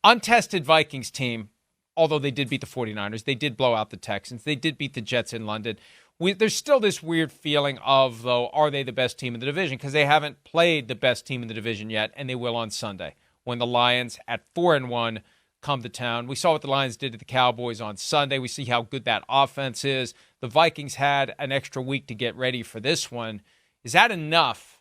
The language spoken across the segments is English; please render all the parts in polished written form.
untested Vikings team, although they did beat the 49ers, they did blow out the Texans, they did beat the Jets in London. There's still this weird feeling of, though, are they the best team in the division? Because they haven't played the best team in the division yet, and they will on Sunday when the Lions at 4-1 come to town. We saw what the Lions did to the Cowboys on Sunday. We see how good that offense is. The Vikings had an extra week to get ready for this one. Is that enough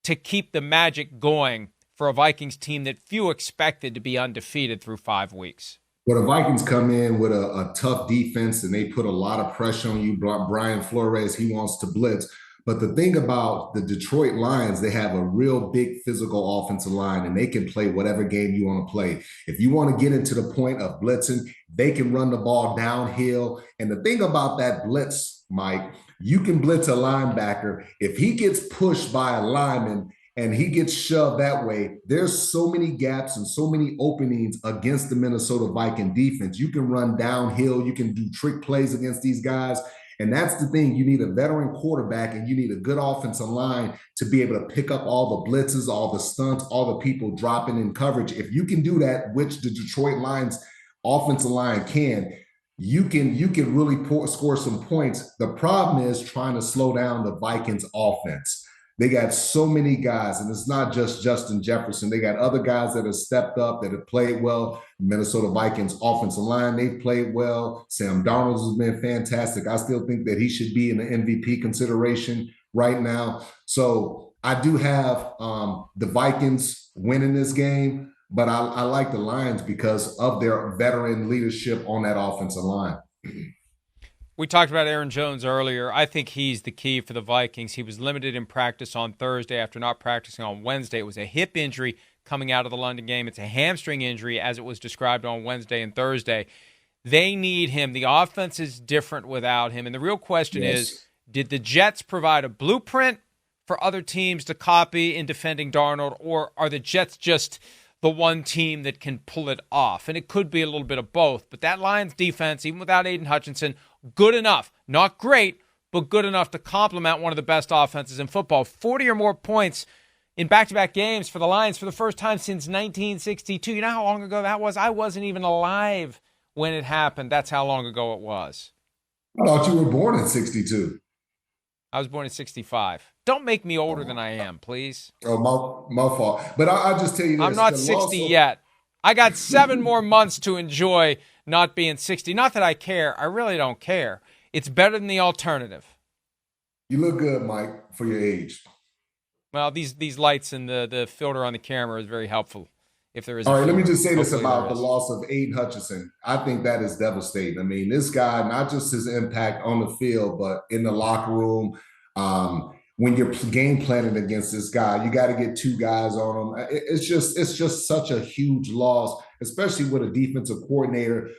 to keep the magic going for a Vikings team that few expected to be undefeated through 5 weeks? Well, the Vikings come in with a tough defense and they put a lot of pressure on you. Brian Flores, he wants to blitz. But the thing about the Detroit Lions, they have a real big physical offensive line and they can play whatever game you want to play. If you want to get into the point of blitzing, they can run the ball downhill. And the thing about that blitz, Mike, you can blitz a linebacker. If he gets pushed by a lineman and he gets shoved that way, there's so many gaps and so many openings against the Minnesota Viking defense. You can run downhill. You can do trick plays against these guys. And that's the thing. You need a veteran quarterback and you need a good offensive line to be able to pick up all the blitzes, all the stunts, all the people dropping in coverage. If you can do that, which the Detroit Lions offensive line can, you can really score some points. The problem is trying to slow down the Vikings offense. They got so many guys, and it's not just Justin Jefferson. They got other guys that have stepped up, that have played well. Minnesota Vikings offensive line, they've played well. Sam Darnold has been fantastic. I still think that he should be in the MVP consideration right now. So I do have the Vikings winning this game, but I like the Lions because of their veteran leadership on that offensive line. We talked about Aaron Jones earlier. I think he's the key for the Vikings. He was limited in practice on Thursday after not practicing on Wednesday. It was a hip injury coming out of the London game. It's a hamstring injury as it was described on Wednesday and Thursday. They need him. The offense is different without him. And the real question is, did the Jets provide a blueprint for other teams to copy in defending Darnold, or are the Jets just the one team that can pull it off? And it could be a little bit of both. But that Lions defense, even without Aiden Hutchinson, good enough. Not great, but good enough to complement one of the best offenses in football. 40 or more points in back-to-back games for the Lions for the first time since 1962. You know how long ago that was? I wasn't even alive when it happened. That's how long ago it was. I thought you were born in 62. I was born in 65. Don't make me older than I am, please. Oh, my fault. But I'll just tell you this. I'm not 60 yet. I got 7 more months to enjoy not being 60. Not that I care. I really don't care. It's better than the alternative. You look good, Mike, for your age. Well, these lights and the filter on the camera is very helpful. If there is. All right, let me just say this about the loss of Aiden Hutchinson. I think that is devastating. I mean, this guy, not just his impact on the field, but in the locker room. When you're game planning against this guy, you got to get 2 guys on him. It's just such a huge loss, especially with a defensive coordinator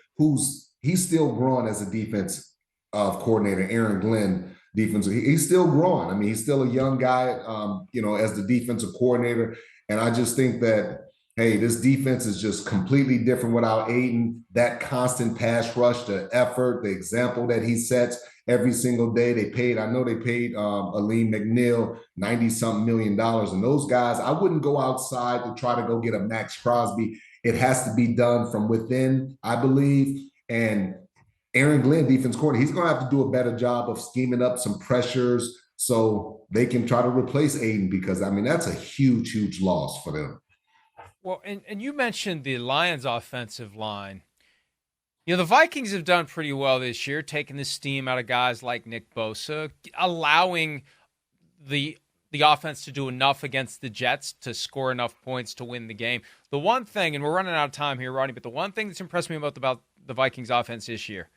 he's still growing as a defense coordinator. Aaron Glenn, defensive, he's still growing. I mean, he's still a young guy, as the defensive coordinator. And I just think that, hey, this defense is just completely different without Aiden. That constant pass rush, the effort, the example that he sets every single day. I know they paid Aleem McNeil $90-something million. And those guys, I wouldn't go outside to try to go get a Max Crosby. It has to be done from within, I believe. And Aaron Glenn, defense coordinator, he's going to have to do a better job of scheming up some pressures so they can try to replace Aiden, because, I mean, that's a huge, huge loss for them. Well, and you mentioned the Lions offensive line. You know, the Vikings have done pretty well this year, taking the steam out of guys like Nick Bosa, allowing the offense to do enough against the Jets to score enough points to win the game. The one thing, and we're running out of time here, Ronnie, but the one thing that's impressed me about the Vikings offense this year,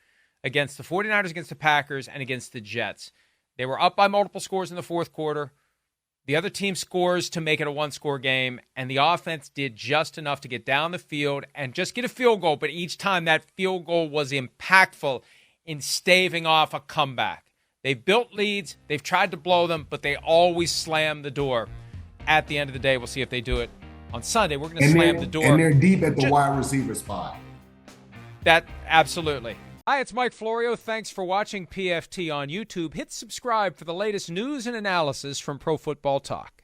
against the 49ers, against the Packers, and against the Jets, they were up by multiple scores in the fourth quarter. The other team scores to make it a one-score game, and the offense did just enough to get down the field and just get a field goal, but each time that field goal was impactful in staving off a comeback. They've built leads, they've tried to blow them, but they always slam the door. At the end of the day, we'll see if they do it on Sunday. We're going to slam the door. And they're deep at the wide receiver spot. That, absolutely. Hi, it's Mike Florio. Thanks for watching PFT on YouTube. Hit subscribe for the latest news and analysis from Pro Football Talk.